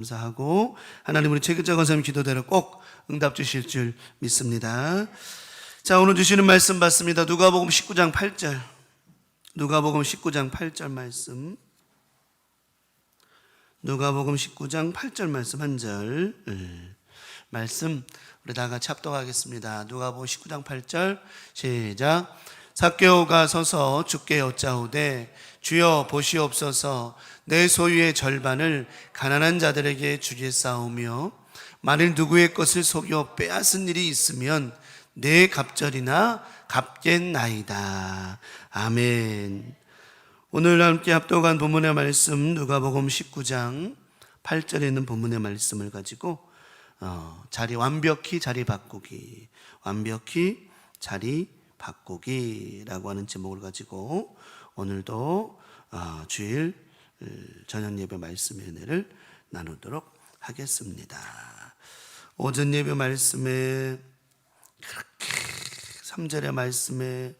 감사하고 하나님 우리 최규자 권사님 기도대로 꼭 응답 주실 줄 믿습니다. 자, 오늘 주시는 말씀 받습니다. 누가복음 19장 8절. 누가복음 19장 8절 말씀. 누가복음 19장 8절 말씀 한 절. 말씀 우리 다 같이 합독하겠습니다. 누가복음 19장 8절 시작. 삭개오가 서서 주께 여짜오되 주여 보시옵소서, 내 소유의 절반을 가난한 자들에게 주겠사오며 만일 누구의 것을 속여 빼앗은 일이 있으면 내 갑절이나 갚겠나이다. 아멘. 오늘 함께 합독한 본문의 말씀 누가복음 19장 8절에 있는 본문의 말씀을 가지고 완벽히 자리 바꾸기, 완벽히 자리 바꾸기라고 하는 제목을 가지고 오늘도 주일 저녁 예배 말씀의 은혜를 나누도록 하겠습니다. 오전 예배 말씀에 그렇게 3절의 말씀에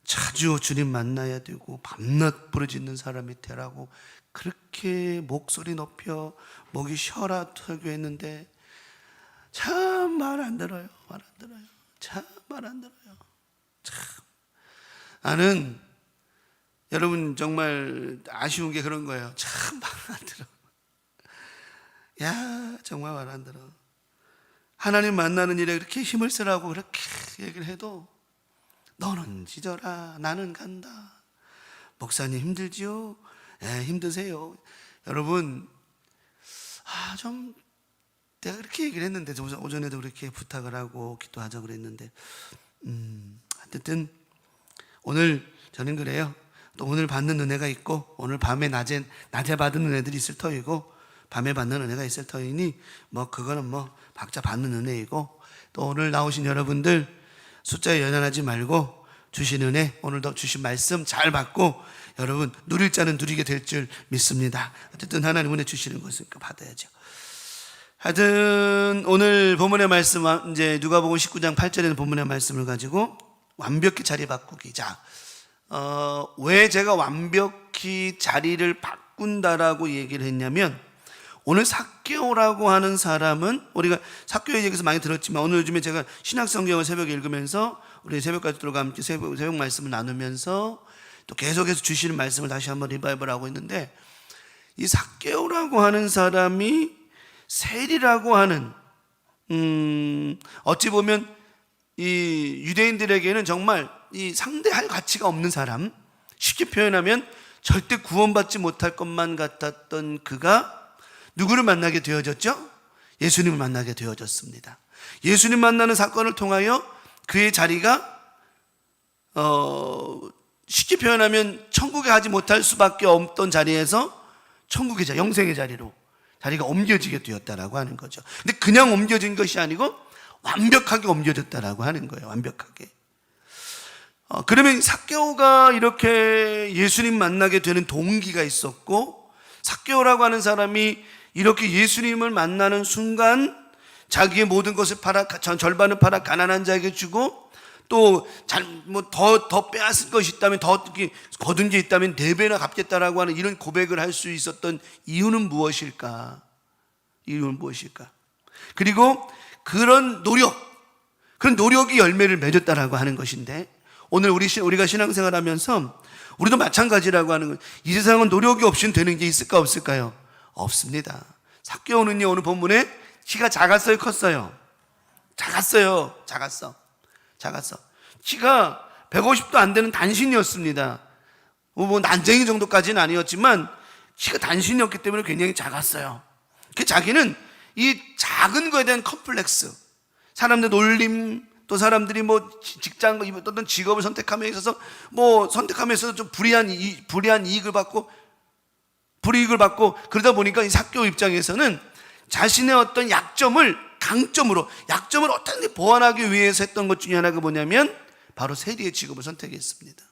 자주 주님 만나야 되고 밤낮 부르짖는 사람이 되라고 그렇게 목소리 높여 목이 쉬어라 설교했는데 참 말 안 들어요. 말 안 들어요. 참 말 안 들어요. 참. 나는 여러분 정말 아쉬운 게 그런 거예요. 참 말 안 들어. 야, 정말 말 안 들어. 하나님 만나는 일에 그렇게 힘을 쓰라고 그렇게 얘기를 해도 너는 지져라, 나는 간다. 목사님 힘들지요? 예, 힘드세요. 여러분, 좀 내가 그렇게 얘기를 했는데 오전에도 그렇게 부탁을 하고 기도하자고 그랬는데 어쨌든 오늘 저는 그래요. 또 오늘 받는 은혜가 있고 오늘 밤에 낮에 받은 은혜들이 있을 터이고 밤에 받는 은혜가 있을 터이니 그거는 각자 받는 은혜이고 또 오늘 나오신 여러분들 숫자에 연연하지 말고 주신 은혜, 오늘도 주신 말씀 잘 받고 여러분 누릴 자는 누리게 될 줄 믿습니다. 어쨌든 하나님 은혜 주시는 것은 받아야죠. 하여튼 오늘 본문의 말씀, 이제 누가복음 19장 8절에는 본문의 말씀을 가지고 완벽히 자리 바꾸기. 자, 왜 제가 완벽히 자리를 바꾼다라고 얘기를 했냐면, 오늘 삭개오라고 하는 사람은 우리가 삭개오에 얘기해서 많이 들었지만 오늘 요즘에 제가 신약성경을 새벽에 읽으면서 우리 새벽까지 들어가 함께 새벽 말씀을 나누면서 또 계속해서 주시는 말씀을 다시 한번 리바이벌하고 있는데, 이 삭개오라고 하는 사람이 세리라고 하는 어찌 보면 이 유대인들에게는 정말 이 상대할 가치가 없는 사람, 쉽게 표현하면 절대 구원받지 못할 것만 같았던 그가 누구를 만나게 되어졌죠? 예수님을 만나게 되어졌습니다. 예수님 만나는 사건을 통하여 그의 자리가 쉽게 표현하면 천국에 가지 못할 수밖에 없던 자리에서 천국의 자리, 영생의 자리로 자리가 옮겨지게 되었다라고 하는 거죠. 근데 그냥 옮겨진 것이 아니고 완벽하게 옮겨졌다라고 하는 거예요. 완벽하게. 그러면 삭개오가 이렇게 예수님 만나게 되는 동기가 있었고, 삭개오라고 하는 사람이 이렇게 예수님을 만나는 순간 자기의 모든 것을 팔아, 절반을 팔아 가난한 자에게 주고, 또 더 빼앗을 것이 있다면, 더 거둔 게 있다면 4배나 갚겠다라고 하는 이런 고백을 할 수 있었던 이유는 무엇일까? 이유는 무엇일까? 그리고 그런 노력이 열매를 맺었다라고 하는 것인데, 오늘 우리가 신앙생활하면서 우리도 마찬가지라고 하는 거예요. 이 세상은 노력이 없이는 되는 게 있을까 없을까요? 없습니다. 삭개오는요, 오늘 본문에 키가 작았어요, 컸어요? 작았어요. 작았어. 키가 150도 안 되는 단신이었습니다. 난쟁이 정도까지는 아니었지만 키가 단신이었기 때문에 굉장히 작았어요. 그 자기는 이 작은 거에 대한 컴플렉스, 사람들 놀림, 또 사람들이 직장, 어떤 직업을 선택함에 있어서 선택함에 있어서 좀 불이한 이익을 받고 불이익을 받고 그러다 보니까 이 삭개오 입장에서는 자신의 어떤 약점을 어떻게 보완하기 위해서 했던 것 중에 하나가 뭐냐면 바로 세리의 직업을 선택했습니다.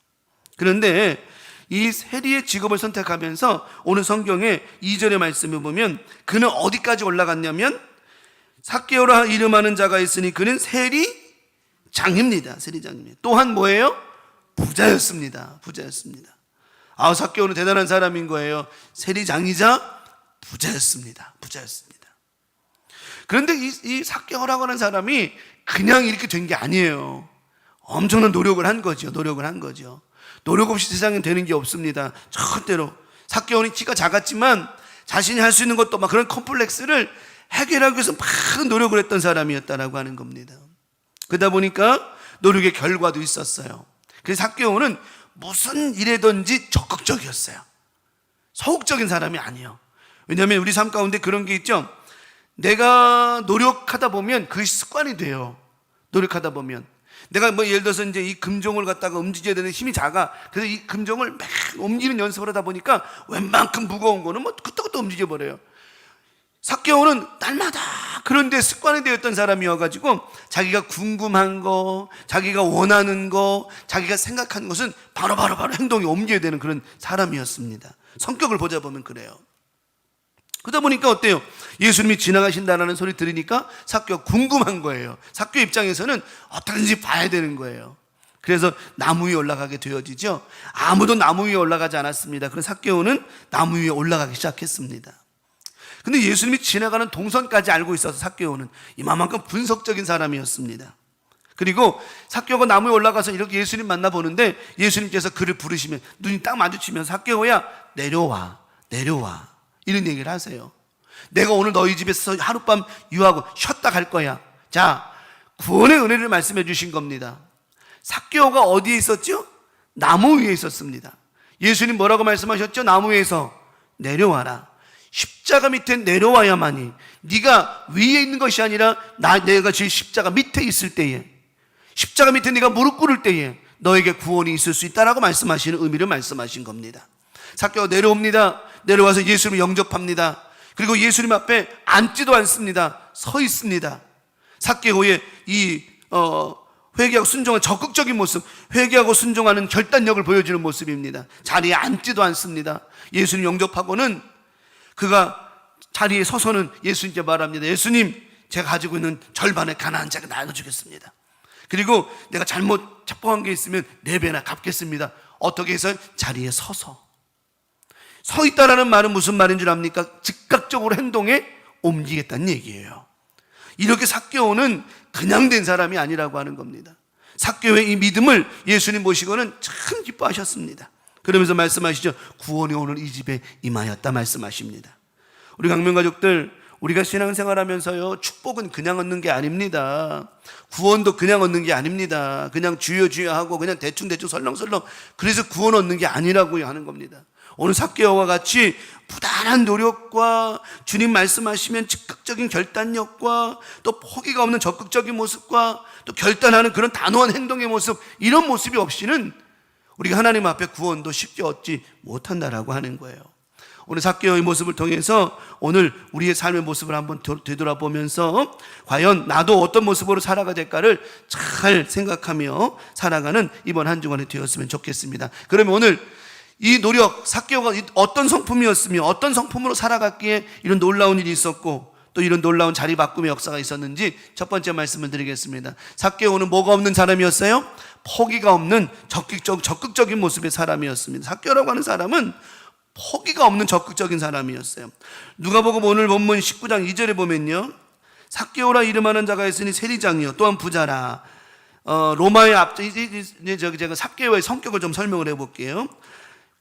그런데 이 세리의 직업을 선택하면서 오늘 성경의 2절의 말씀을 보면 그는 어디까지 올라갔냐면, 삭개오라 이름하는 자가 있으니 그는 세리장입니다. 세리장입니다. 또한 뭐예요? 부자였습니다. 삭개오는 대단한 사람인 거예요. 세리장이자 부자였습니다. 그런데 이 삭개오라고 하는 사람이 그냥 이렇게 된 게 아니에요. 엄청난 노력을 한 거죠. 노력 없이 세상에 되는 게 없습니다. 절대로. 삭개오는 키가 작았지만 자신이 할 수 있는 것도 막 그런 컴플렉스를 해결하기 위해서 많은 노력을 했던 사람이었다라고 하는 겁니다. 그러다 보니까 노력의 결과도 있었어요. 그래서 삭개오는 무슨 일에든지 적극적이었어요. 소극적인 사람이 아니에요. 왜냐하면 우리 삶 가운데 그런 게 있죠. 내가 노력하다 보면 그것이 습관이 돼요. 노력하다 보면 내가 뭐 예를 들어서 이제 이 금종을 갖다가 움직여야 되는 힘이 작아. 그래서 이 금종을 막 옮기는 연습을 하다 보니까 웬만큼 무거운 거는 뭐 그때그때 움직여 버려요. 삭개오는 날마다 그런데 습관이 되었던 사람이어가지고 자기가 궁금한 거, 자기가 원하는 거, 자기가 생각하는 것은 바로 행동에 옮겨야 되는 그런 사람이었습니다. 성격을 보자 보면 그래요. 그러다 보니까 어때요? 예수님이 지나가신다는 소리 들으니까 삭개오가 궁금한 거예요. 삭개오 입장에서는 어떻게든지 봐야 되는 거예요. 그래서 나무 위에 올라가게 되어지죠. 아무도 나무 위에 올라가지 않았습니다. 그래서 삭개오는 나무 위에 올라가기 시작했습니다. 근데 예수님이 지나가는 동선까지 알고 있어서 삭개오는 이만큼 분석적인 사람이었습니다. 그리고 삭개오가 나무에 올라가서 이렇게 예수님 만나보는데 예수님께서 그를 부르시면 눈이 딱 마주치면 삭개오야 내려와 이런 얘기를 하세요. 내가 오늘 너희 집에서 하룻밤 유하고 쉬었다 갈 거야. 자, 구원의 은혜를 말씀해 주신 겁니다. 삭개오가 어디에 있었죠? 나무 위에 있었습니다. 예수님 뭐라고 말씀하셨죠? 나무 위에서 내려와라. 십자가 밑에 내려와야만이, 네가 위에 있는 것이 아니라 내가 제 십자가 밑에 있을 때에, 십자가 밑에 네가 무릎 꿇을 때에 너에게 구원이 있을 수 있다라고 말씀하시는 의미를 말씀하신 겁니다. 삭개오가 내려옵니다. 내려와서 예수님을 영접합니다. 그리고 예수님 앞에 앉지도 않습니다. 서 있습니다. 삭개오의 이 회개하고 순종한 적극적인 모습, 회개하고 순종하는 결단력을 보여주는 모습입니다. 자리에 앉지도 않습니다. 예수님 영접하고는 그가 자리에 서서는 예수님께 말합니다. 예수님, 제가 가지고 있는 절반의 가나안 자가 나눠주겠습니다. 그리고 내가 잘못 착복한 게 있으면 4배나 갚겠습니다. 어떻게 해서? 자리에 서 있다라는 말은 무슨 말인 줄 압니까? 즉각적으로 행동에 옮기겠다는 얘기예요. 이렇게 삭개오는 그냥 된 사람이 아니라고 하는 겁니다. 삭개오의 이 믿음을 예수님 보시고는 참 기뻐하셨습니다. 그러면서 말씀하시죠. 구원이 오늘 이 집에 임하였다 말씀하십니다. 우리 강명가족들, 우리가 신앙생활하면서요, 축복은 그냥 얻는 게 아닙니다. 구원도 그냥 얻는 게 아닙니다. 그냥 주여 하고 그냥 대충 설렁설렁 그래서 구원 얻는 게 아니라고 하는 겁니다. 오늘 삭개오와 같이 부단한 노력과 주님 말씀하시면 즉각적인 결단력과 또 포기가 없는 적극적인 모습과 또 결단하는 그런 단호한 행동의 모습, 이런 모습이 없이는 우리가 하나님 앞에 구원도 쉽게 얻지 못한다라고 하는 거예요. 오늘 삭개오의 모습을 통해서 오늘 우리의 삶의 모습을 한번 되돌아보면서 과연 나도 어떤 모습으로 살아가야 될까를 잘 생각하며 살아가는 이번 한 주간이 되었으면 좋겠습니다. 그러면 오늘 이 노력, 삭개오가 어떤 성품이었으며 어떤 성품으로 살아갔기에 이런 놀라운 일이 있었고 또 이런 놀라운 자리 바꿈의 역사가 있었는지 첫 번째 말씀을 드리겠습니다. 삭개오는 뭐가 없는 사람이었어요? 포기가 없는 적극적인 모습의 사람이었습니다. 삭개오라고 하는 사람은 포기가 없는 적극적인 사람이었어요. 누가복음 오늘 본문 19장 2절에 보면요, 삭개오라 이름하는 자가 있으니 세리장이요 또한 부자라. 로마의 제가 삭개오의 성격을 좀 설명을 해볼게요.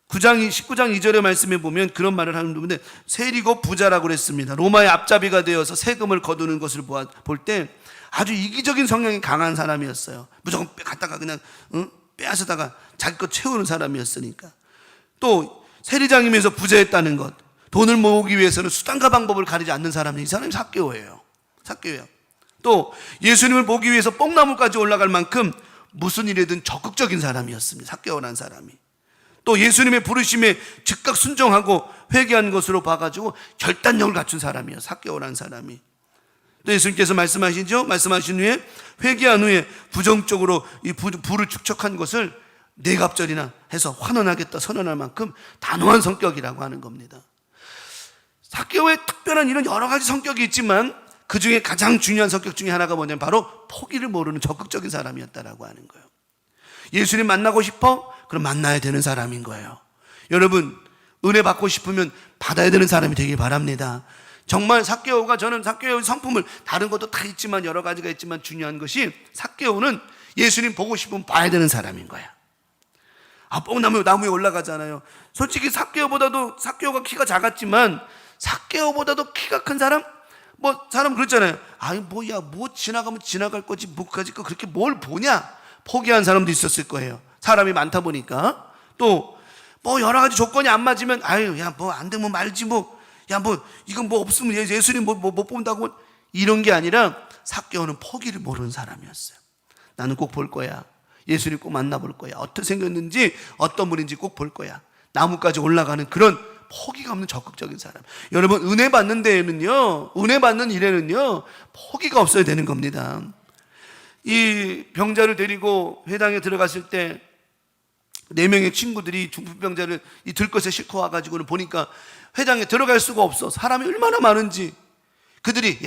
19장 2절의 말씀에 보면 그런 말을 하는데 세리고 부자라고 그랬습니다. 로마의 앞잡이가 되어서 세금을 거두는 것을 볼 때 아주 이기적인 성향이 강한 사람이었어요. 무조건 갖다가 그냥 빼앗아다가 자기 것 채우는 사람이었으니까. 또 세리장이면서 부자였다는 것, 돈을 모으기 위해서는 수단과 방법을 가리지 않는 사람이 이 사람이 삭개오예요. 또 예수님을 보기 위해서 뽕나무까지 올라갈 만큼 무슨 일에든 적극적인 사람이었습니다. 삭개오라는 사람이. 또 예수님의 부르심에 즉각 순종하고 회개한 것으로 봐가지고 결단력을 갖춘 사람이에요. 삭개오라는 사람이. 또 예수님께서 말씀하신 후에 회개한 후에 부정적으로 이 부를 축적한 것을 내갑절이나 해서 환원하겠다 선언할 만큼 단호한 성격이라고 하는 겁니다. 삭개오의 특별한 이런 여러 가지 성격이 있지만 그 중에 가장 중요한 성격 중에 하나가 뭐냐면 바로 포기를 모르는 적극적인 사람이었다라고 하는 거예요. 예수님 만나고 싶어? 그럼 만나야 되는 사람인 거예요. 여러분, 은혜 받고 싶으면 받아야 되는 사람이 되길 바랍니다. 정말 삭개오가, 저는 삭개오의 성품을, 다른 것도 다 있지만 여러 가지가 있지만 중요한 것이 삭개오는 예수님 보고 싶으면 봐야 되는 사람인 거야. 나무에 올라가잖아요. 솔직히 삭개오가 키가 작았지만 삭개오보다도 키가 큰 사람? 사람 그렇잖아요. 지나가면 지나갈 거지, 뭐까지 그렇게 뭘 보냐? 포기한 사람도 있었을 거예요. 사람이 많다 보니까. 또, 여러 가지 조건이 안 맞으면, 안 되면 말지, 이건 없으면 예수님 못 본다고. 이런 게 아니라 삭개오는 포기를 모르는 사람이었어요. 나는 꼭 볼 거야. 예수님 꼭 만나볼 거야. 어떻게 생겼는지, 어떤 분인지 꼭 볼 거야. 나무까지 올라가는 그런 포기가 없는 적극적인 사람. 여러분, 은혜 받는 일에는요, 포기가 없어야 되는 겁니다. 이 병자를 데리고 회당에 들어갔을 때 4명의 친구들이 중풍병자를 이 들것에 싣고 와가지고는 보니까 회당에 들어갈 수가 없어. 사람이 얼마나 많은지. 그들이,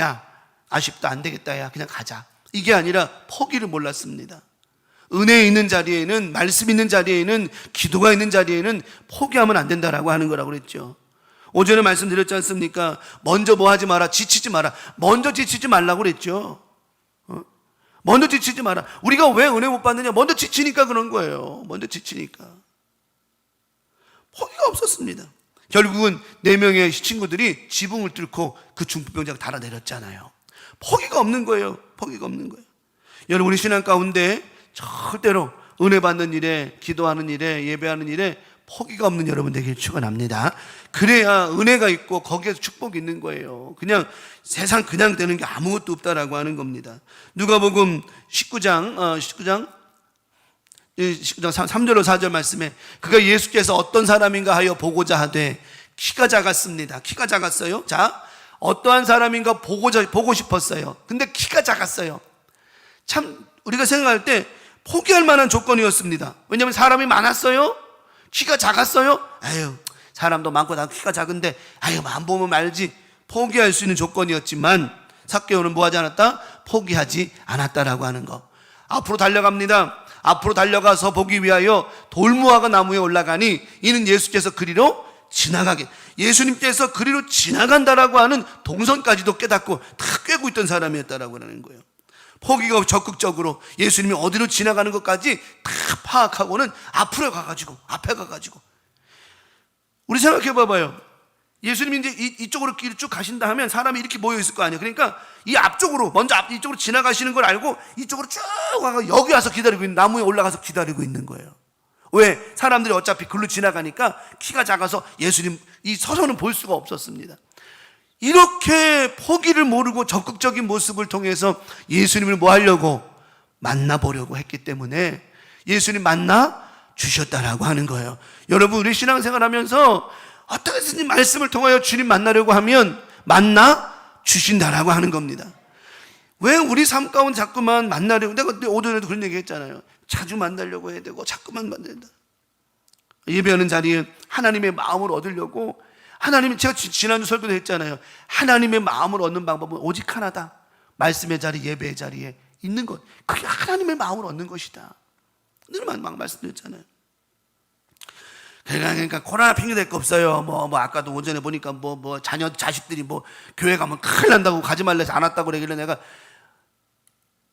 아쉽다, 안 되겠다, 그냥 가자. 이게 아니라 포기를 몰랐습니다. 은혜 있는 자리에는, 말씀 있는 자리에는, 기도가 있는 자리에는 포기하면 안 된다라고 하는 거라고 그랬죠. 오전에 말씀드렸지 않습니까? 먼저 하지 마라, 지치지 마라. 먼저 지치지 말라고 그랬죠. 먼저 지치지 마라. 우리가 왜 은혜 못 받느냐? 먼저 지치니까 그런 거예요. 먼저 지치니까. 포기가 없었습니다. 결국은 4명의 친구들이 지붕을 뚫고 그 중풍병자가 달아내렸잖아요. 포기가 없는 거예요. 포기가 없는 거예요. 여러분, 우리 신앙 가운데 절대로 은혜 받는 일에, 기도하는 일에, 예배하는 일에 포기가 없는 여러분 되길 축원합니다. 그래야 은혜가 있고 거기에서 축복이 있는 거예요. 그냥 세상 그냥 되는 게 아무것도 없다라고 하는 겁니다. 누가복음 19장 3절로 4절 말씀에 그가 예수께서 어떤 사람인가 하여 보고자 하되 키가 작았습니다. 키가 작았어요. 자, 어떠한 사람인가 보고 싶었어요. 근데 키가 작았어요. 참 우리가 생각할 때 포기할 만한 조건이었습니다. 왜냐하면 사람이 많았어요. 키가 작았어요. 사람도 많고 나 키가 작은데 안 보면 말지. 포기할 수 있는 조건이었지만 삭개오는 뭐 하지 않았다? 포기하지 않았다라고 하는 거. 앞으로 달려갑니다. 앞으로 달려가서 보기 위하여 돌무화과 나무에 올라가니 이는 예수께서 그리로 지나가게, 예수님께서 그리로 지나간다라고 하는 동선까지도 깨닫고 다 꿰고 있던 사람이었다라고 하는 거예요. 포기가 적극적으로 예수님이 어디로 지나가는 것까지 다 파악하고는 앞에 가가지고 우리 생각해 봐봐요. 예수님이 이제 이쪽으로 길을 쭉 가신다 하면 사람이 이렇게 모여 있을 거 아니에요. 그러니까 이 앞쪽으로 먼저 이쪽으로 지나가시는 걸 알고 이쪽으로 쭉 와서 여기 와서 기다리고 있는, 나무에 올라가서 기다리고 있는 거예요. 왜? 사람들이 어차피 글로 지나가니까 키가 작아서 예수님 이 서서는 볼 수가 없었습니다. 이렇게 포기를 모르고 적극적인 모습을 통해서 예수님을 뭐 하려고? 만나보려고 했기 때문에 예수님 만나 주셨다라고 하는 거예요. 여러분, 우리 신앙생활 하면서 어떻게든지 말씀을 통하여 주님 만나려고 하면 만나 주신다라고 하는 겁니다. 왜 우리 삶 가운데 자꾸만 만나려고, 내가 오전에도 그런 얘기 했잖아요. 자주 만나려고 해야 되고 자꾸만 만나야 된다. 예배하는 자리에 하나님의 마음을 얻으려고, 하나님이, 제가 지난주 설교도 했잖아요. 하나님의 마음을 얻는 방법은 오직 하나다. 말씀의 자리, 예배의 자리에 있는 것. 그게 하나님의 마음을 얻는 것이다. 늘 막 말씀드렸잖아요. 그러니까 코로나 핑계 댈 거 없어요. 아까도 오전에 보니까 자식들이 교회 가면 큰일 난다고 가지 말라 해서 안 왔다고 그러길래 내가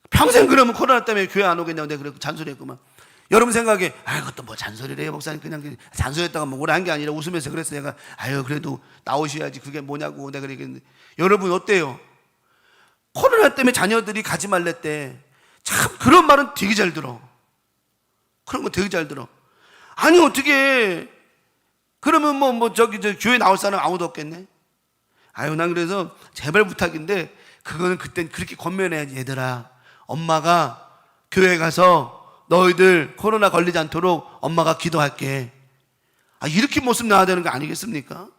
평생 그러면 코로나 때문에 교회 안 오겠냐고 내가 그렇게 잔소리했구만. 여러분 생각에 그것도 잔소리를 해요 목사님. 그냥 잔소리했다가 오래 한 게 아니라 웃으면서 그래서 내가 그래도 나오셔야지 그게 뭐냐고 내가 그랬는데, 여러분 어때요? 코로나 때문에 자녀들이 가지 말랬대. 참 그런 말은 되게 잘 들어. 그런 거 되게 잘 들어. 아니 어떻게 그러면 교회 나올 사람 아무도 없겠네. 난 그래서 제발 부탁인데 그거는 그땐 그렇게 권면해야지. 얘들아, 엄마가 교회 가서 너희들 코로나 걸리지 않도록 엄마가 기도할게. 이렇게 모습 나와야 되는 거 아니겠습니까?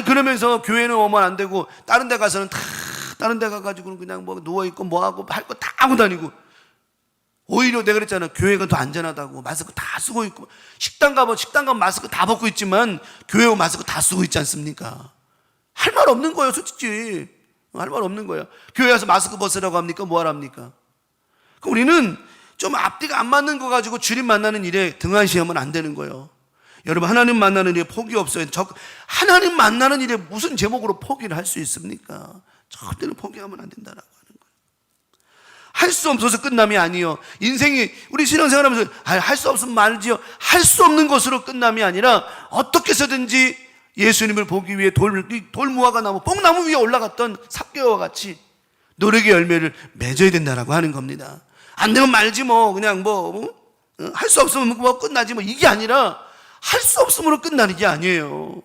그러면서 교회는 오면 안 되고 다른 데 가서는 다 다른 데 가가지고 그냥 누워있고 뭐하고 할 거 다 하고 다니고, 오히려 내가 그랬잖아. 교회가 더 안전하다고. 마스크 다 쓰고 있고, 식당 가면 마스크 다 벗고 있지만 교회 오면 마스크 다 쓰고 있지 않습니까? 할 말 없는 거예요, 솔직히. 할 말 없는 거예요. 교회 와서 마스크 벗으라고 합니까? 뭐 하랍니까? 우리는 좀 앞뒤가 안 맞는 거 가지고 주님 만나는 일에 등한시하면 안 되는 거예요. 여러분, 하나님 만나는 일에 포기 없어요. 하나님 만나는 일에 무슨 제목으로 포기를 할 수 있습니까? 절대로 포기하면 안 된다라고 하는 거예요. 할 수 없어서 끝남이 아니요. 인생이, 우리 신앙생활 하면서 할 수 없으면 말지요. 할 수 없는 것으로 끝남이 아니라 어떻게 해서든지 예수님을 보기 위해 돌무화과 나무, 뽕나무 위에 올라갔던 삭개오와 같이 노력의 열매를 맺어야 된다라고 하는 겁니다. 안 되면 말지 뭐, 그냥 할 수 없으면 뭐 끝나지 뭐, 이게 아니라 할 수 없음으로 끝나는 게 아니에요.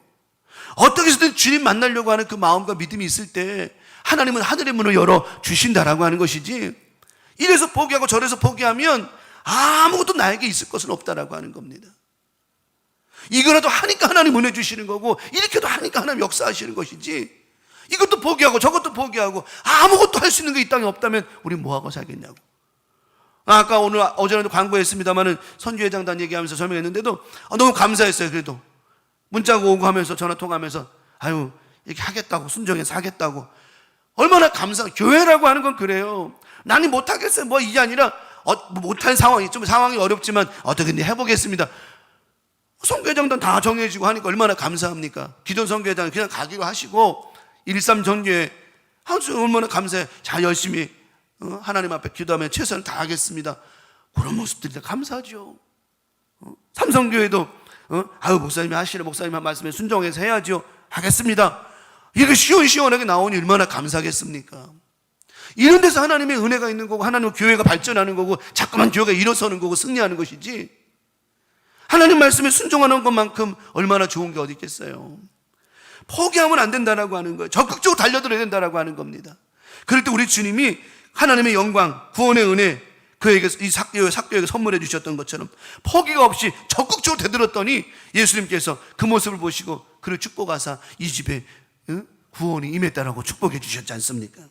어떻게 해서든 주님 만나려고 하는 그 마음과 믿음이 있을 때 하나님은 하늘의 문을 열어 주신다라고 하는 것이지, 이래서 포기하고 저래서 포기하면 아무것도 나에게 있을 것은 없다라고 하는 겁니다. 이거라도 하니까 하나님 은혜 주시는 거고, 이렇게도 하니까 하나님 역사하시는 것이지, 이것도 포기하고 저것도 포기하고 아무것도 할 수 있는 게 이 땅에 없다면 우리 뭐하고 살겠냐고. 아까 어제도 광고했습니다마는 선교회장단 얘기하면서 설명했는데도 너무 감사했어요. 그래도 문자가 오고 하면서 전화 통화하면서 이렇게 하겠다고, 순종해서 하겠다고. 얼마나 교회라고 하는 건 그래요. 나는 못하겠어요. 뭐 이게 아니라 못한 상황이, 좀 상황이 어렵지만 어떻게든 해보겠습니다. 선교회장단 다 정해지고 하니까 얼마나 감사합니까? 기존 선교회장은 그냥 가기로 하시고 1.3 전교회 아주 얼마나 감사해. 잘 열심히 하나님 앞에 기도하며 최선을 다하겠습니다. 그런 모습들이 다 감사하죠. 삼성교회도 목사님이 하시는 목사님 한 말씀에 순종해서 해야죠. 하겠습니다. 이게 시원시원하게 나오니 얼마나 감사하겠습니까? 이런 데서 하나님의 은혜가 있는 거고, 하나님의 교회가 발전하는 거고, 자꾸만 교회가 일어서는 거고 승리하는 것이지, 하나님 말씀에 순종하는 것만큼 얼마나 좋은 게 어디 있겠어요. 포기하면 안 된다라고 하는 거예요. 적극적으로 달려들어야 된다라고 하는 겁니다. 그럴 때 우리 주님이 하나님의 영광, 구원의 은혜, 그에게 이 삭개오에게 선물해 주셨던 것처럼 포기가 없이 적극적으로 되들었더니 예수님께서 그 모습을 보시고 그를 축복하사 이 집에 구원이 임했다라고 축복해 주셨지 않습니까?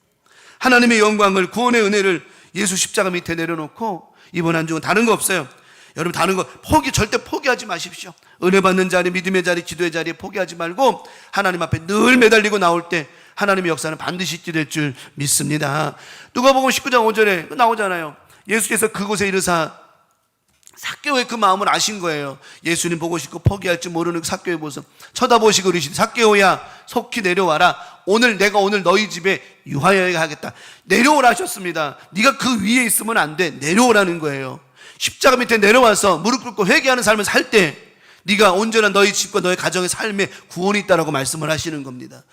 하나님의 영광을, 구원의 은혜를 예수 십자가 밑에 내려놓고 이번 한 주는 다른 거 없어요. 여러분, 다른 거 절대 포기하지 마십시오. 은혜 받는 자리, 믿음의 자리, 기도의 자리에 포기하지 말고 하나님 앞에 늘 매달리고 나올 때 하나님의 역사는 반드시 있게 될 줄 믿습니다. 누가복음 19장 5절에 나오잖아요. 예수께서 그곳에 이르사, 삭개오의 그 마음을 아신 거예요. 예수님 보고 싶고 포기할 줄 모르는 삭개오의 모습 쳐다보시고 그러시되, 삭개오야 속히 내려와라. 내가 오늘 너희 집에 유하여야 하겠다. 내려오라 하셨습니다. 네가 그 위에 있으면 안 돼. 내려오라는 거예요. 십자가 밑에 내려와서 무릎 꿇고 회개하는 삶을 살 때 네가 온전한 너희 집과 너희 가정의 삶에 구원이 있다라고 말씀을 하시는 겁니다.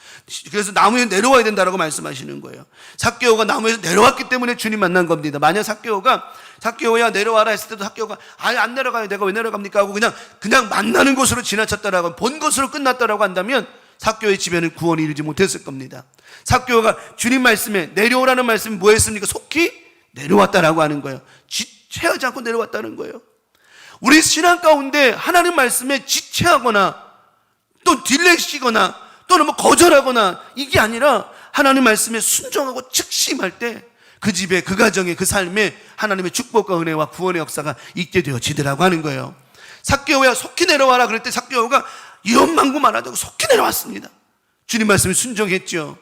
그래서 나무에 내려와야 된다라고 말씀하시는 거예요. 삭개오가 나무에서 내려왔기 때문에 주님 만난 겁니다. 만약 삭개오야 내려와라 했을 때도 삭개오가 안 내려가요. 내가 왜 내려갑니까? 하고 그냥 만나는 곳으로 지나쳤다라고, 본 것으로 끝났다라고 한다면 삭개오의 집에는 구원이 이르지 못했을 겁니다. 삭개오가 주님 말씀에 내려오라는 말씀이 뭐였습니까? 속히 내려왔다라고 하는 거예요. 지체하지 않고 내려왔다는 거예요. 우리 신앙 가운데 하나님 말씀에 지체하거나 또 딜레이시거나 또는 거절하거나 이게 아니라 하나님 말씀에 순종하고 즉시 임할 때 그 집에, 그 가정에, 그 삶에 하나님의 축복과 은혜와 구원의 역사가 있게 되어지더라고 하는 거예요. 삭개오야 속히 내려와라 그럴 때 삭개오가 이런만고 말하자고 속히 내려왔습니다. 주님 말씀에 순종했죠.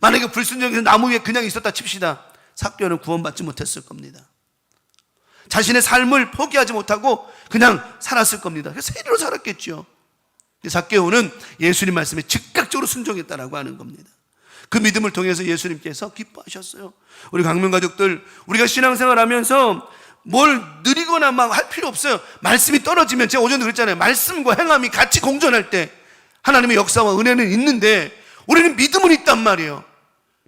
만약에 불순종해서 나무 위에 그냥 있었다 칩시다. 삭개오는 구원받지 못했을 겁니다. 자신의 삶을 포기하지 못하고 그냥 살았을 겁니다. 그래서 세리로 살았겠죠. 삭개오는 예수님 말씀에 즉각적으로 순종했다라고 하는 겁니다. 그 믿음을 통해서 예수님께서 기뻐하셨어요. 우리 강명가족들, 우리가 신앙생활 하면서 뭘 느리거나 막 할 필요 없어요. 말씀이 떨어지면, 제가 오전에 그랬잖아요. 말씀과 행함이 같이 공존할 때 하나님의 역사와 은혜는 있는데, 우리는 믿음은 있단 말이에요.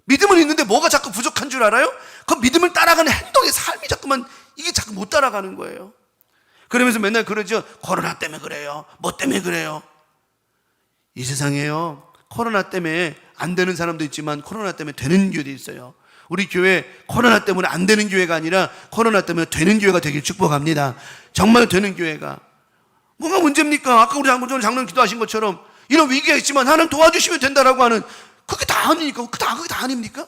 믿음은 있는데 뭐가 자꾸 부족한 줄 알아요? 그 믿음을 따라가는 행동의 삶이 자꾸만 이게 자꾸 못 따라가는 거예요. 그러면서 맨날 그러죠. 코로나 때문에 그래요. 뭐 때문에 그래요. 이 세상에요, 코로나 때문에 안 되는 사람도 있지만 코로나 때문에 되는 교회도 있어요. 우리 교회 코로나 때문에 안 되는 교회가 아니라 코로나 때문에 되는 교회가 되길 축복합니다. 정말 되는 교회가. 뭐가 문제입니까? 아까 우리 장로님 기도하신 것처럼 이런 위기가 있지만 하나님 도와주시면 된다라고 하는, 그게 다 아닙니까? 그게 다 아닙니까?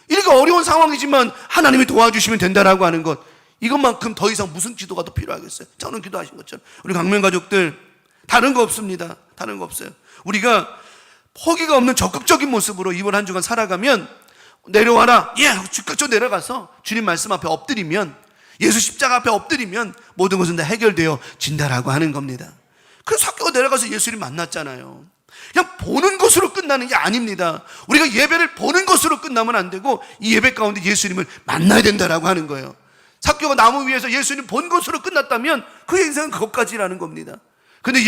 이렇게 어려운 상황이지만 하나님이 도와주시면 된다라고 하는 것, 이것만큼 더 이상 무슨 기도가 더 필요하겠어요? 장로님 기도하신 것처럼. 우리 강명가족들, 다른 거 없습니다. 다른 거 없어요. 우리가 포기가 없는 적극적인 모습으로 이번 한 주간 살아가면, 내려와라, 즉각적으로 내려가서 주님 말씀 앞에 엎드리면, 예수 십자가 앞에 엎드리면 모든 것은 다 해결되어 진다라고 하는 겁니다. 그래서 삭개오가 내려가서 예수님 만났잖아요. 그냥 보는 것으로 끝나는 게 아닙니다. 우리가 예배를 보는 것으로 끝나면 안 되고 이 예배 가운데 예수님을 만나야 된다라고 하는 거예요. 삭개오가 나무 위에서 예수님 본 것으로 끝났다면 그의 인생은 그것까지라는 겁니다. 근데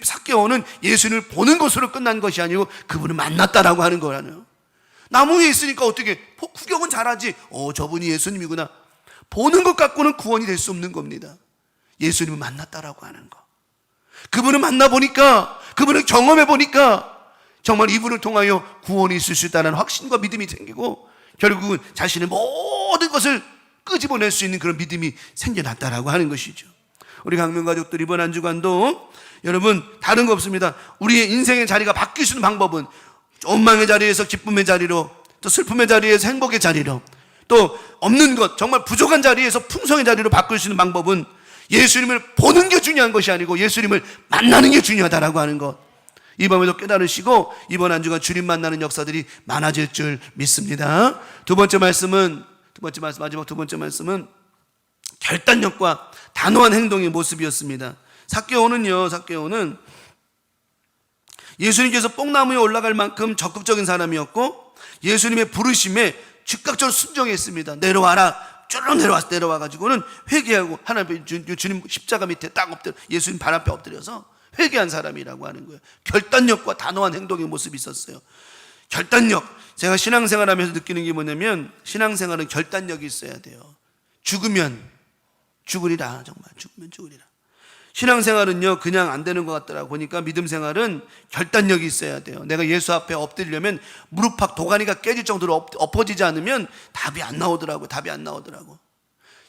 삭개오는 예수님을 보는 것으로 끝난 것이 아니고 그분을 만났다라고 하는 거라네요. 나무 위에 있으니까 어떻게 구경은 잘하지. 저분이 예수님이구나. 보는 것 갖고는 구원이 될 수 없는 겁니다. 예수님을 만났다라고 하는 거. 그분을 만나보니까, 그분을 경험해보니까 정말 이분을 통하여 구원이 있을 수 있다는 확신과 믿음이 생기고 결국은 자신의 모든 것을 끄집어낼 수 있는 그런 믿음이 생겨났다라고 하는 것이죠. 우리 강명가족들 이번 한 주간도 여러분 다른 거 없습니다. 우리의 인생의 자리가 바뀔 수 있는 방법은 원망의 자리에서 기쁨의 자리로, 또 슬픔의 자리에서 행복의 자리로, 또 없는 것, 정말 부족한 자리에서 풍성의 자리로 바꿀 수 있는 방법은 예수님을 보는 게 중요한 것이 아니고 예수님을 만나는 게 중요하다라고 하는 것, 이 밤에도 깨달으시고 이번 한 주간 주님 만나는 역사들이 많아질 줄 믿습니다. 마지막 두 번째 말씀은 결단력과 단호한 행동의 모습이었습니다. 삭개오는 예수님께서 뽕나무에 올라갈 만큼 적극적인 사람이었고 예수님의 부르심에 즉각적으로 순종했습니다. 내려와라. 쫄로 내려와가지고는 회개하고 하나님 주님 십자가 밑에 딱 엎드려 예수님 발 앞에 엎드려서 회개한 사람이라고 하는 거예요. 결단력과 단호한 행동의 모습이 있었어요. 결단력, 제가 신앙생활하면서 느끼는 게 뭐냐면 신앙생활은 결단력이 있어야 돼요. 죽으면 죽으리라. 정말 죽으면 죽으리라. 신앙생활은요 그냥 안 되는 것 같더라고. 보니까 믿음생활은 결단력이 있어야 돼요. 내가 예수 앞에 엎드리려면 무릎팍 도가니가 깨질 정도로 엎어지지 않으면 답이 안 나오더라고.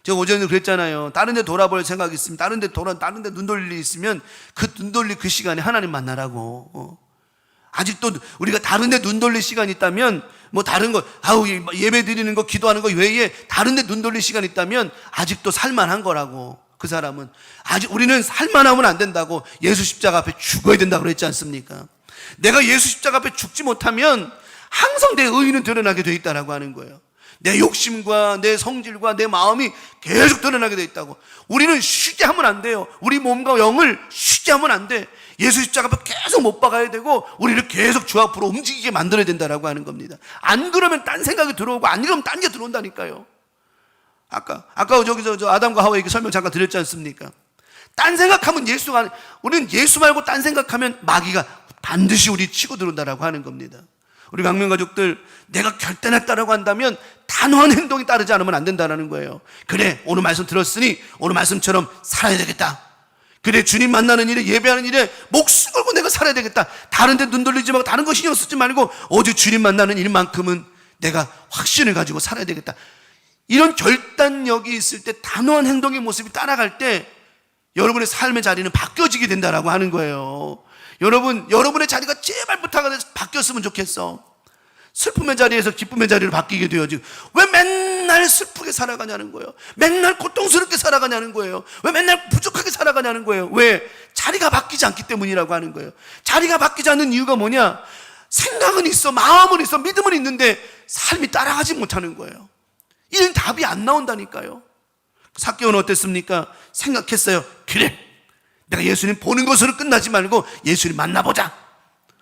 제가 오전에 그랬잖아요. 다른 데 돌아볼 생각이 있으면 다른 데 눈 돌릴 일이 있으면 그 눈 돌릴 그 시간에 하나님 만나라고. 아직도 우리가 다른 데 눈 돌릴 시간이 있다면 뭐 다른 거 예배 드리는 거 기도하는 거 외에 다른 데 눈 돌릴 시간이 있다면 아직도 살만한 거라고. 그 사람은 아직 우리는 살만하면 안 된다고. 예수 십자가 앞에 죽어야 된다고 그랬지 않습니까? 내가 예수 십자가 앞에 죽지 못하면 항상 내 의의는 드러나게 돼 있다라고 하는 거예요. 내 욕심과 내 성질과 내 마음이 계속 드러나게 돼 있다고. 우리는 쉬게 하면 안 돼요. 우리 몸과 영을 쉬게 하면 안 돼. 예수 십자가 앞에 계속 못 박아야 되고 우리를 계속 주 앞으로 움직이게 만들어야 된다라고 하는 겁니다. 안 그러면 딴 생각이 들어오고 안 그러면 딴 게 들어온다니까요. 아까 저기서 아담과 하와 얘기 설명 잠깐 드렸지 않습니까? 딴 생각하면 우리는 예수 말고 딴 생각하면 마귀가 반드시 우리 치고 들어온다라고 하는 겁니다. 우리 강명가족들, 내가 결단했다라고 한다면 단호한 행동이 따르지 않으면 안 된다는 거예요. 그래, 오늘 말씀 들었으니 오늘 말씀처럼 살아야 되겠다. 그래, 주님 만나는 일에, 예배하는 일에 목숨 걸고 내가 살아야 되겠다. 다른 데 눈 돌리지 말고 다른 거 신경 쓰지 말고 오직 주님 만나는 일만큼은 내가 확신을 가지고 살아야 되겠다. 이런 결단력이 있을 때, 단호한 행동의 모습이 따라갈 때 여러분의 삶의 자리는 바뀌어지게 된다라고 하는 거예요. 여러분의 자리가 제발 부탁해서 바뀌었으면 좋겠어. 슬픔의 자리에서 기쁨의 자리로 바뀌게 되어지고, 왜 맨날 슬프게 살아가냐는 거예요. 맨날 고통스럽게 살아가냐는 거예요. 왜 맨날 부족하게 살아가냐는 거예요. 왜? 자리가 바뀌지 않기 때문이라고 하는 거예요. 자리가 바뀌지 않는 이유가 뭐냐? 생각은 있어, 마음은 있어, 믿음은 있는데 삶이 따라가지 못하는 거예요. 이런 답이 안 나온다니까요. 삭개오는 어땠습니까? 생각했어요. 그래, 내가 예수님 보는 것으로 끝나지 말고 예수님 만나보자.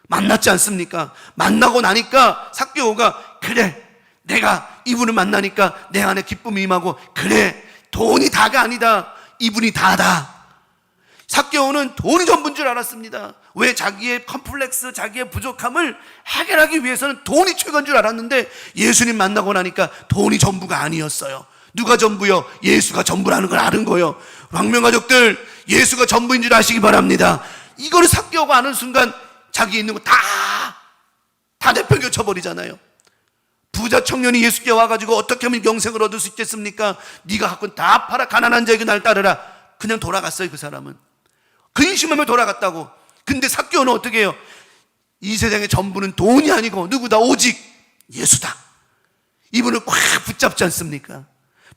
만났지 않습니까? 만나고 나니까 삭개오가, 그래, 내가 이분을 만나니까 내 안에 기쁨이 임하고, 그래, 돈이 다가 아니다, 이분이 다다. 삭개오는 돈이 전부인 줄 알았습니다. 왜? 자기의 컴플렉스, 자기의 부족함을 해결하기 위해서는 돈이 최고인 줄 알았는데 예수님 만나고 나니까 돈이 전부가 아니었어요. 누가 전부요? 예수가 전부라는 걸 아는 거예요. 광명가족들, 예수가 전부인 줄 아시기 바랍니다. 이거를 삭개오가 아는 순간 자기 있는 거 다 내팽겨쳐버리잖아요. 부자 청년이 예수께 와가지고 어떻게 하면 영생을 얻을 수 있겠습니까? 네가 갖고 다 팔아, 가난한 자에게 날 따르라. 그냥 돌아갔어요. 그 사람은 근심하며 돌아갔다고. 근데 삭개오는 어떻게 해요? 이 세상의 전부는 돈이 아니고 누구다? 오직 예수다. 이분을 꽉 붙잡지 않습니까?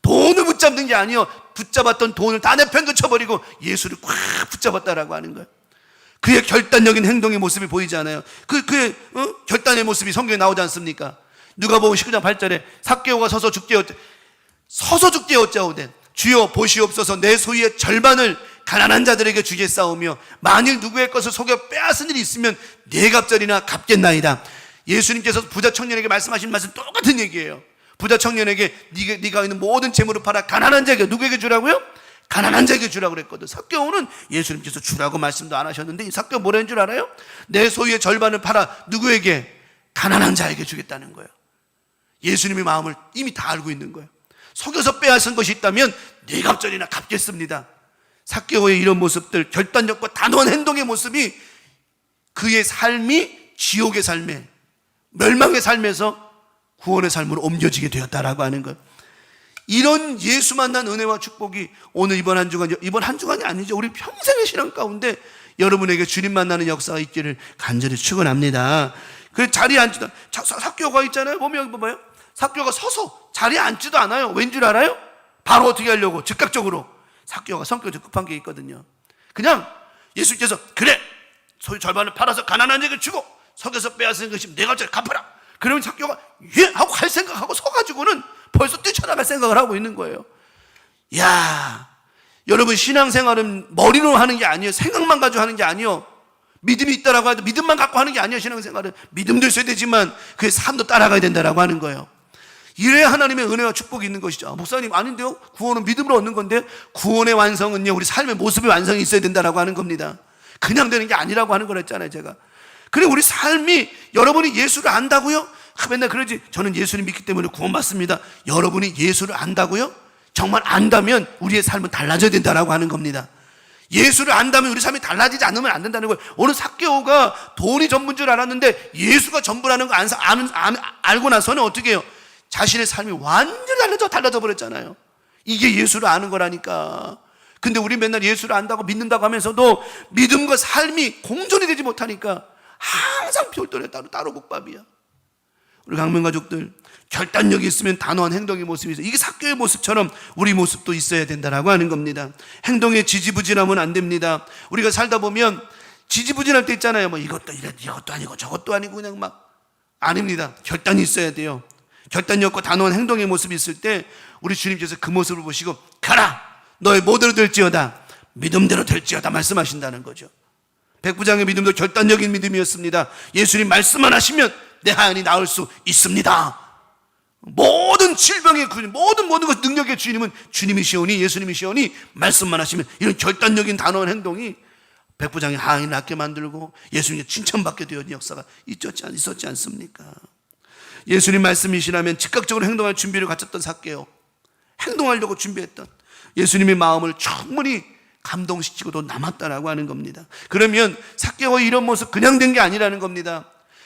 돈을 붙잡는 게 아니요, 붙잡았던 돈을 다 내팽겨쳐버리고 예수를 꽉 붙잡았다라고 하는 거예요. 그의 결단적인 행동의 모습이 보이지 않아요? 그의 결단의 모습이 성경에 나오지 않습니까? 누가복음 19장 8절에 삭개오가 서서 죽게 어찌하오되 주여 보시옵소서, 내 소유의 절반을 가난한 자들에게 주겠사오며 만일 누구의 것을 속여 빼앗은 일이 있으면 네 갑절이나 갚겠나이다. 예수님께서 부자 청년에게 말씀하신 말씀 똑같은 얘기예요. 부자 청년에게 네가 있는 모든 재물을 팔아 가난한 자에게, 누구에게 주라고요? 가난한 자에게 주라고 그랬거든. 삭개오는 예수님께서 주라고 말씀도 안 하셨는데 이 삭개오 뭐라는 줄 알아요? 내 소유의 절반을 팔아 누구에게? 가난한 자에게 주겠다는 거예요. 예수님의 마음을 이미 다 알고 있는 거예요. 속여서 빼앗은 것이 있다면 네 갑절이나 갚겠습니다. 삭개오의 이런 모습들, 결단력과 단호한 행동의 모습이 그의 삶이 지옥의 삶에, 멸망의 삶에서 구원의 삶으로 옮겨지게 되었다라고 하는 거예요. 이런 예수 만난 은혜와 축복이 오늘 이번 한 주간이 아니죠. 우리 평생의 신앙 가운데 여러분에게 주님 만나는 역사가 있기를 간절히 축원합니다. 그 자리에 앉지도, 삭개오가 있잖아요. 보면 봐봐요. 삭개오가 서서 자리에 앉지도 않아요. 왠 줄 알아요? 바로 어떻게 하려고? 즉각적으로. 삭개오가 성격이 좀 급한 게 있거든요. 그냥 예수님께서 그래, 소유 절반을 팔아서 가난한 자에게 주고 속여서 빼앗은 것이 네 갑절을 갚아라. 그러면 삭개오가 예 하고 갈 생각하고 서가지고는 벌써 뛰쳐나갈 생각을 하고 있는 거예요. 야, 여러분 신앙생활은 머리로 하는 게 아니에요. 생각만 가지고 하는 게 아니에요. 믿음이 있다라고 해도 믿음만 갖고 하는 게 아니에요. 신앙생활은 믿음도 있어야 되지만 그의 삶도 따라가야 된다라고 하는 거예요. 이래야 하나님의 은혜와 축복이 있는 것이죠. 목사님 아닌데요? 구원은 믿음으로 얻는 건데, 구원의 완성은요 우리 삶의 모습의 완성이 있어야 된다라고 하는 겁니다. 그냥 되는 게 아니라고 하는 거랬잖아요 제가. 그래 우리 삶이, 여러분이 예수를 안다고요? 맨날 그러지, 저는 예수를 믿기 때문에 구원받습니다. 여러분이 예수를 안다고요? 정말 안다면 우리의 삶은 달라져야 된다라고 하는 겁니다. 예수를 안다면 우리 삶이 달라지지 않으면 안 된다는 거예요. 오늘 삭개오가 돈이 전부인 줄 알았는데 예수가 전부라는 거 알고 나서는 어떻게 해요? 자신의 삶이 완전히 달라져 버렸잖아요. 이게 예수를 아는 거라니까. 근데 우리 맨날 예수를 안다고 믿는다고 하면서도 믿음과 삶이 공존이 되지 못하니까 항상 별도에 따로 국밥이야. 우리 강명가족들, 결단력이 있으면 단호한 행동의 모습이 있어요. 이게 삭개오의 모습처럼 우리 모습도 있어야 된다라고 하는 겁니다. 행동에 지지부진하면 안 됩니다. 우리가 살다 보면 지지부진할 때 있잖아요. 뭐 이것도 아니고 저것도 아니고 그냥 막. 아닙니다. 결단이 있어야 돼요. 결단력과 단호한 행동의 모습이 있을 때 우리 주님께서 그 모습을 보시고 가라, 너의 모대로 될지어다, 믿음대로 될지어다 말씀하신다는 거죠. 백부장의 믿음도 결단적인 믿음이었습니다. 예수님 말씀만 하시면 내 하얀이 나을 수 있습니다. 모든 질병의 모든 것 능력의 주님은 주님이시오니, 예수님이시오니 말씀만 하시면, 이런 결단적인 단호한 행동이 백부장의 하얀이 낫게 만들고 예수님께 칭찬받게 되었던 역사가 있었지 않습니까? 예수님 말씀이시라면 즉각적으로 행동할 준비를 갖췄던 삭개오, 행동하려고 준비했던 예수님의 마음을 충분히 감동시키고도 남았다라고 하는 겁니다. 그러면 삭개오의 이런 모습 그냥 된 게 아니라는 겁니다.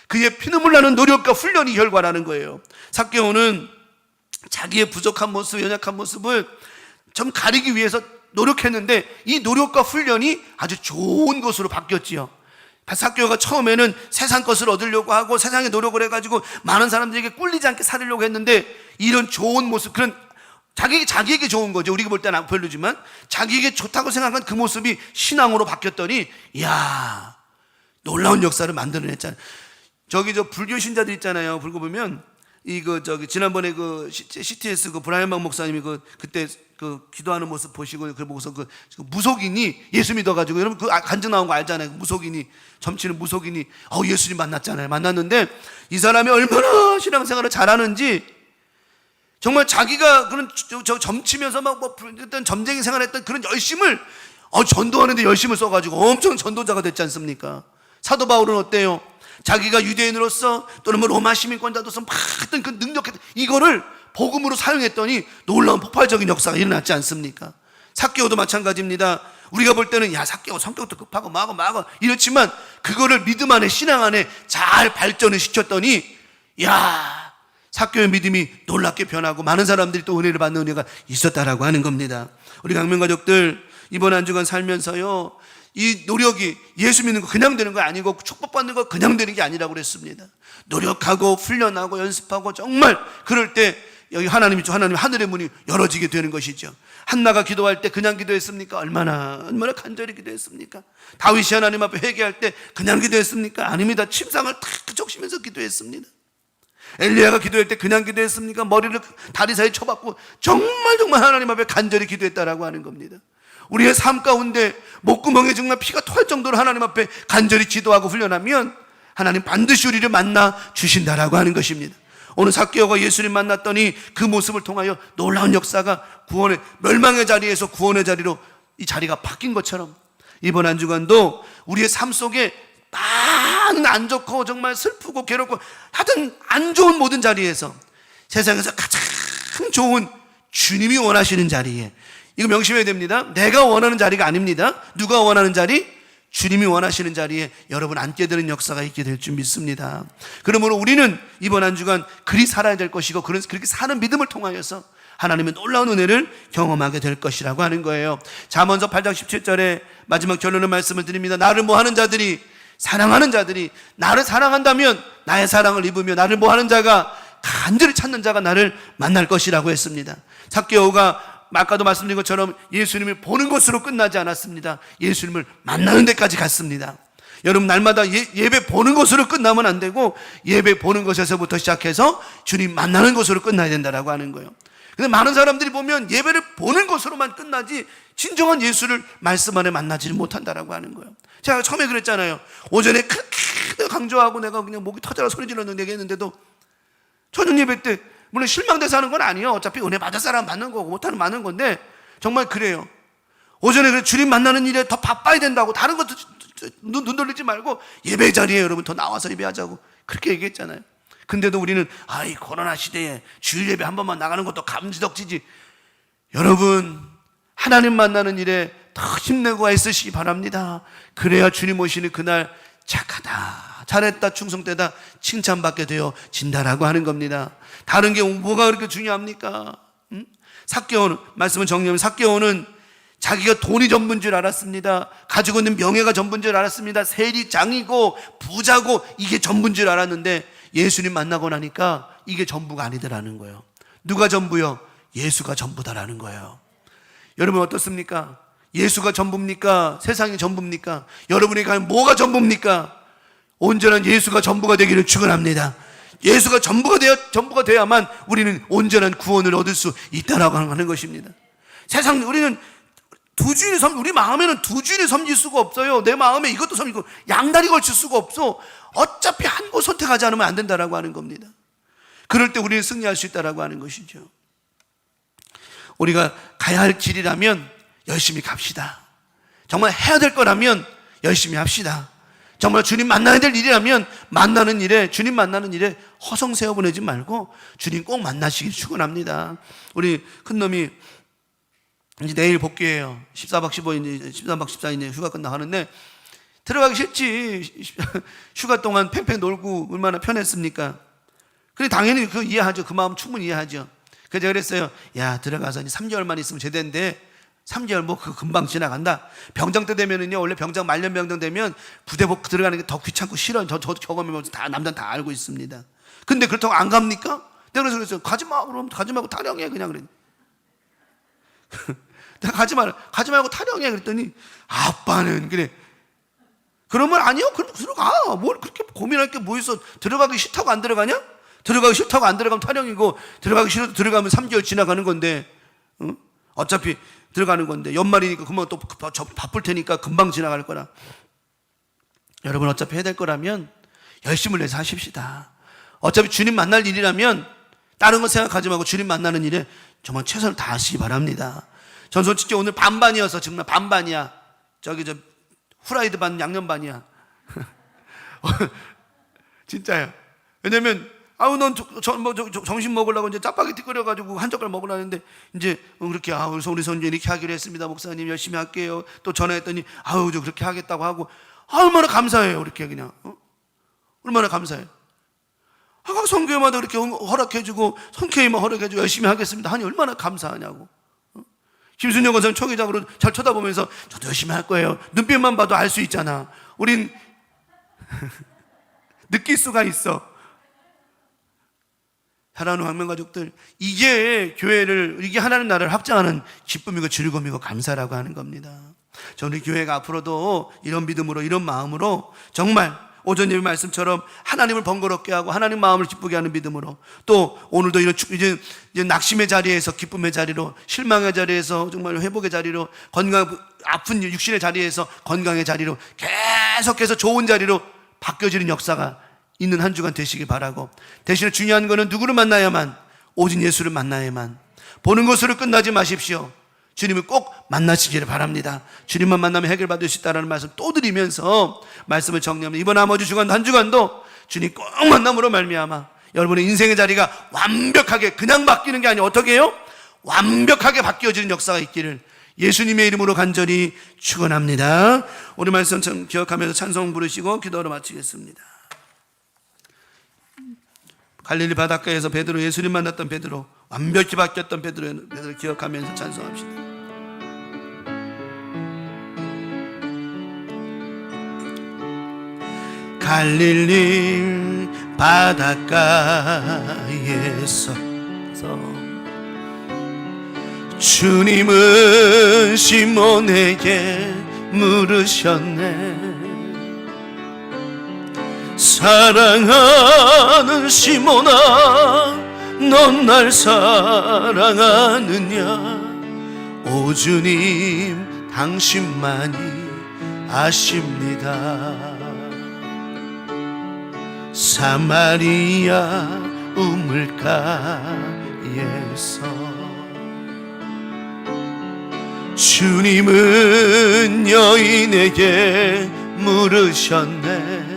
그의 피눈물 나는 노력과 훈련이 결과라는 거예요. 삭개오는 자기의 부족한 모습, 연약한 모습을 좀 가리기 위해서 노력했는데 이 노력과 훈련이 아주 좋은 것으로 바뀌었지요. 삭개오가 처음에는 세상 것을 얻으려고 하고 세상에 노력을 해가지고 많은 사람들에게 꿀리지 않게 살으려고 했는데, 이런 좋은 모습, 그런 자기에게 좋은 거죠. 우리가 볼 때는 별로지만 자기에게 좋다고 생각한 그 모습이 신앙으로 바뀌었더니, 이야, 놀라운 역사를 만들어냈잖아요. 저 불교 신자들 있잖아요. 불교 보면 지난번에 CTS 브라이언 목사님이 그때 기도하는 모습 보시고 그걸 보고서 그 무속인이 예수 믿어가지고, 여러분 그 간증 나온 거 알잖아요. 무속인이, 점치는 무속인이 예수님 만났잖아요. 만났는데 이 사람이 얼마나 신앙생활을 잘하는지, 정말 자기가 그런 점치면서 어떤 점쟁이 생활했던 그런 열심을 전도하는데 열심을 써가지고 엄청 전도자가 됐지 않습니까? 사도 바울은 어때요? 자기가 유대인으로서 또는 로마 시민권자로서 막 했던 그 능력했던 이거를 복음으로 사용했더니 놀라운 폭발적인 역사가 일어났지 않습니까? 삭개오도 마찬가지입니다. 우리가 볼 때는 삭개오 성격도 급하고 마고 이렇지만 그거를 믿음 안에, 신앙 안에 잘 발전을 시켰더니 삭개오의 믿음이 놀랍게 변하고 많은 사람들이 또 은혜를 받는 은혜가 있었다라고 하는 겁니다. 우리 강명가족들, 이번 한 주간 살면서요, 이 노력이 예수 믿는 거 그냥 되는 거 아니고 축복받는 거 그냥 되는 게 아니라고 그랬습니다. 노력하고 훈련하고 연습하고 정말 그럴 때 여기 하나님 하늘의 문이 열어지게 되는 것이죠. 한나가 기도할 때 그냥 기도했습니까? 얼마나 간절히 기도했습니까? 다윗이 하나님 앞에 회개할 때 그냥 기도했습니까? 아닙니다. 침상을 탁 적시면서 기도했습니다. 엘리야가 기도할 때 그냥 기도했습니까? 머리를 다리 사이에 쳐박고 정말 하나님 앞에 간절히 기도했다라고 하는 겁니다. 우리의 삶 가운데 목구멍에 정말 피가 토할 정도로 하나님 앞에 간절히 기도하고 훈련하면 하나님 반드시 우리를 만나 주신다라고 하는 것입니다. 오늘 삭개오가 예수님 만났더니 그 모습을 통하여 놀라운 역사가 구원의, 멸망의 자리에서 구원의 자리로 이 자리가 바뀐 것처럼 이번 한 주간도 우리의 삶 속에 많은 안 좋고 정말 슬프고 괴롭고 하여튼 안 좋은 모든 자리에서 세상에서 가장 좋은 주님이 원하시는 자리에, 이거 명심해야 됩니다. 내가 원하는 자리가 아닙니다. 누가 원하는 자리? 주님이 원하시는 자리에 여러분 앉게 되는 역사가 있게 될 줄 믿습니다. 그러므로 우리는 이번 한 주간 그리 살아야 될 것이고 그렇게 사는 믿음을 통하여서 하나님의 놀라운 은혜를 경험하게 될 것이라고 하는 거예요. 잠언서 8장 17절에 마지막 결론의 말씀을 드립니다. 나를 모하는 자들이, 사랑하는 자들이 나를 사랑한다면 나의 사랑을 입으며 나를 모하는 자가, 간절히 찾는 자가 나를 만날 것이라고 했습니다. 삭개오가 아까도 말씀드린 것처럼 예수님을 보는 것으로 끝나지 않았습니다. 예수님을 만나는 데까지 갔습니다. 여러분, 날마다 예배 보는 것으로 끝나면 안 되고 예배 보는 것에서부터 시작해서 주님 만나는 것으로 끝나야 된다라고 하는 거예요. 근데 많은 사람들이 보면 예배를 보는 것으로만 끝나지 진정한 예수를 말씀 안에 만나지를 못한다라고 하는 거예요. 제가 처음에 그랬잖아요. 오전에 그렇게 강조하고 내가 그냥 목이 터져라 소리 질러서 얘기했는데도 저녁 예배 때 물론 실망돼서 하는 건 아니에요. 어차피 은혜 받을 사람 받는 거고 못하는 많은 건데 정말 그래요. 오전에 그래 주님 만나는 일에 더 바빠야 된다고 다른 것도 눈 돌리지 말고 예배 자리에 여러분 더 나와서 예배하자고 그렇게 얘기했잖아요. 근데도 우리는 이 코로나 시대에 주일 예배 한 번만 나가는 것도 감지덕지지. 여러분, 하나님 만나는 일에 더 힘내고 애쓰시기 바랍니다. 그래야 주님 오시는 그날 착하다, 잘했다, 충성되다 칭찬받게 되어진다라고 하는 겁니다. 다른 게 뭐가 그렇게 중요합니까? 삭개오는, 말씀을 정리하면 삭개오는 자기가 돈이 전부인 줄 알았습니다. 가지고 있는 명예가 전부인 줄 알았습니다. 세리장이고 부자고 이게 전부인 줄 알았는데 예수님 만나고 나니까 이게 전부가 아니더라는 거예요. 누가 전부요? 예수가 전부다라는 거예요. 여러분 어떻습니까? 예수가 전부입니까? 세상이 전부입니까? 여러분에게 과연 뭐가 전부입니까? 온전한 예수가 전부가 되기를 축원합니다. 예수가 전부가 되어야만 우리는 온전한 구원을 얻을 수 있다라고 하는 것입니다. 세상 우리는 우리 마음에는 두 주인을 섬길 수가 없어요. 내 마음에 이것도 섬기고 양다리 걸칠 수가 없어. 어차피 한 곳 선택하지 않으면 안 된다라고 하는 겁니다. 그럴 때 우리는 승리할 수 있다라고 하는 것이죠. 우리가 가야 할 길이라면 열심히 갑시다. 정말 해야 될 거라면 열심히 합시다. 정말 주님 만나야 될 일이라면 주님 만나는 일에 허성 세워 보내지 말고 주님 꼭 만나시길 축원합니다. 우리 큰놈이 이제 내일 복귀해요. 14박 15일, 13박 14일 휴가 끝나가는데 들어가기 싫지. 휴가 동안 팽팽 놀고 얼마나 편했습니까? 그래 당연히 그 이해하죠. 그 마음 충분히 이해하죠. 그래서 제가 그랬어요. 야, 들어가서 이제 3개월만 있으면 제대인데 3개월 뭐 그 금방 지나간다. 병장 때 되면은요, 원래 병장 말년 병장 되면 부대복 들어가는 게 더 귀찮고 싫어요. 저도 경험해보면서 다 남자는 다 알고 있습니다. 근데 그렇다고 안 갑니까? 내가 그래서 그랬어요. 가지 마. 그럼 가지 말고 타령해 그냥 그래. 내가 가지 말고 타령해 그랬더니 아빠는 그래. 그러면 아니요. 그럼 들어가. 뭘 그렇게 고민할 게 뭐 있어? 들어가기 싫다고 안 들어가냐? 들어가기 싫다고 안 들어가면 타령이고 들어가기 싫어도 들어가면 3개월 지나가는 건데, 응? 어차피 들어가는 건데 연말이니까 금방 또 바쁠 테니까 금방 지나갈 거라. 여러분 어차피 해야 될 거라면 열심을 내서 하십시다. 어차피 주님 만날 일이라면 다른 거 생각하지 말고 주님 만나는 일에 정말 최선을 다하시기 바랍니다. 전 솔직히 오늘 반반이어서 정말 반반이야. 저기 후라이드 반 양념 반이야. 진짜요. 왜냐면 넌 점심 먹으려고 이제 짜파게티 끓여가지고 한 젓갈 먹으려는데 이제 그렇게 그래서 우리 손주 이렇게 하기로 했습니다. 목사님 열심히 할게요. 또 전화했더니 저 그렇게 하겠다고 하고 얼마나 감사해요. 이렇게 그냥 얼마나 감사해요. 성교회마다 이렇게 허락해주고 성교회만 허락해주고 열심히 하겠습니다 하니 얼마나 감사하냐고. 김순영 권사님 초기장으로 잘 쳐다보면서 저도 열심히 할 거예요. 눈빛만 봐도 알 수 있잖아. 우린 느낄 수가 있어. 사랑하는 황명가족들, 이게 하나님 나라를 확장하는 기쁨이고 즐거움이고 감사라고 하는 겁니다. 저는 우리 교회가 앞으로도 이런 믿음으로 이런 마음으로 정말 오전 예배 말씀처럼 하나님을 번거롭게 하고 하나님 마음을 기쁘게 하는 믿음으로, 또 오늘도 이런 이제 낙심의 자리에서 기쁨의 자리로, 실망의 자리에서 정말 회복의 자리로, 아픈 육신의 자리에서 건강의 자리로, 계속해서 좋은 자리로 바뀌어지는 역사가 있는 한 주간 되시길 바라고, 대신에 중요한 것은 누구를 만나야만, 오직 예수를 만나야만, 보는 것으로 끝나지 마십시오. 주님을 꼭 만나시기를 바랍니다. 주님만 만나면 해결받을 수 있다는 말씀 또 드리면서 말씀을 정리합니다. 이번 나머지 주간도 한 주간도 주님 꼭 만남으로 말미암아 여러분의 인생의 자리가 완벽하게 그냥 바뀌는 게 아니라 어떻게 해요? 완벽하게 바뀌어지는 역사가 있기를 예수님의 이름으로 간절히 축원합니다. 오늘 말씀 기억하면서 찬송 부르시고 기도로 마치겠습니다. 갈릴리 바닷가에서 베드로, 예수님 만났던 베드로, 완벽히 바뀌었던 베드로 기억하면서 찬송합시다. 갈릴리 바닷가에서 주님은 시몬에게 물으셨네. 사랑하는 시몬아, 넌 날 사랑하느냐? 오 주님 당신만이 아십니다. 사마리아 우물가에서 주님은 여인에게 물으셨네.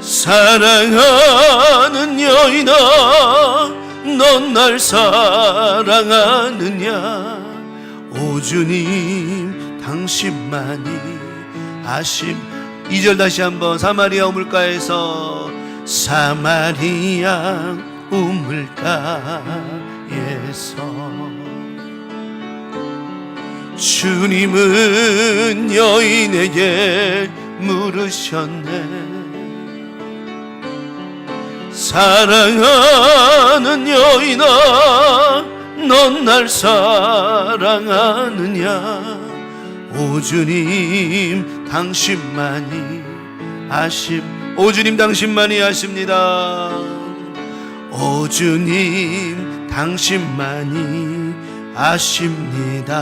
사랑하는 여인아, 넌 날 사랑하느냐? 오 주님 당신만이 아심. 2절 다시 한번. 사마리아 우물가에서, 사마리아 우물가에서 주님은 여인에게 물으셨네. 사랑하는 여인아, 넌 날 사랑하느냐? 오 주님 당신만이 오 주님 당신만이 아십니다. 오 주님 당신만이 아십니다.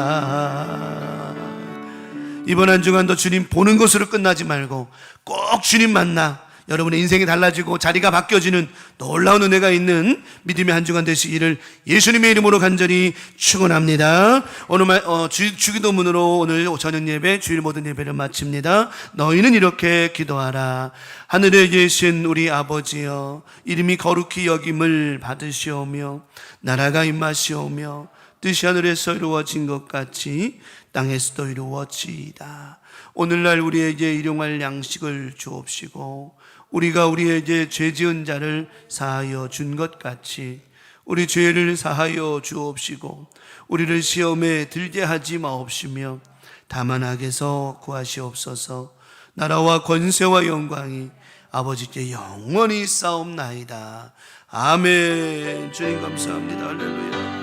이번 한 주간도 주님 보는 것으로 끝나지 말고 꼭 주님 만나 여러분의 인생이 달라지고 자리가 바뀌어지는 놀라운 은혜가 있는 믿음의 한 주간 되시기를 예수님의 이름으로 간절히 축원합니다. 오늘 주기도문으로 오늘 저녁 예배, 주일 모든 예배를 마칩니다. 너희는 이렇게 기도하라. 하늘에 계신 우리 아버지여, 이름이 거룩히 여김을 받으시오며 나라가 임하시오며 뜻이 하늘에서 이루어진 것 같이 땅에서도 이루어지이다. 오늘날 우리에게 일용할 양식을 주옵시고 우리가 우리에게 죄 지은 자를 사하여 준 것 같이 우리 죄를 사하여 주옵시고 우리를 시험에 들게 하지 마옵시며 다만 악에서 구하시옵소서. 나라와 권세와 영광이 아버지께 영원히 싸움나이다. 아멘. 주님 감사합니다. 할렐루야.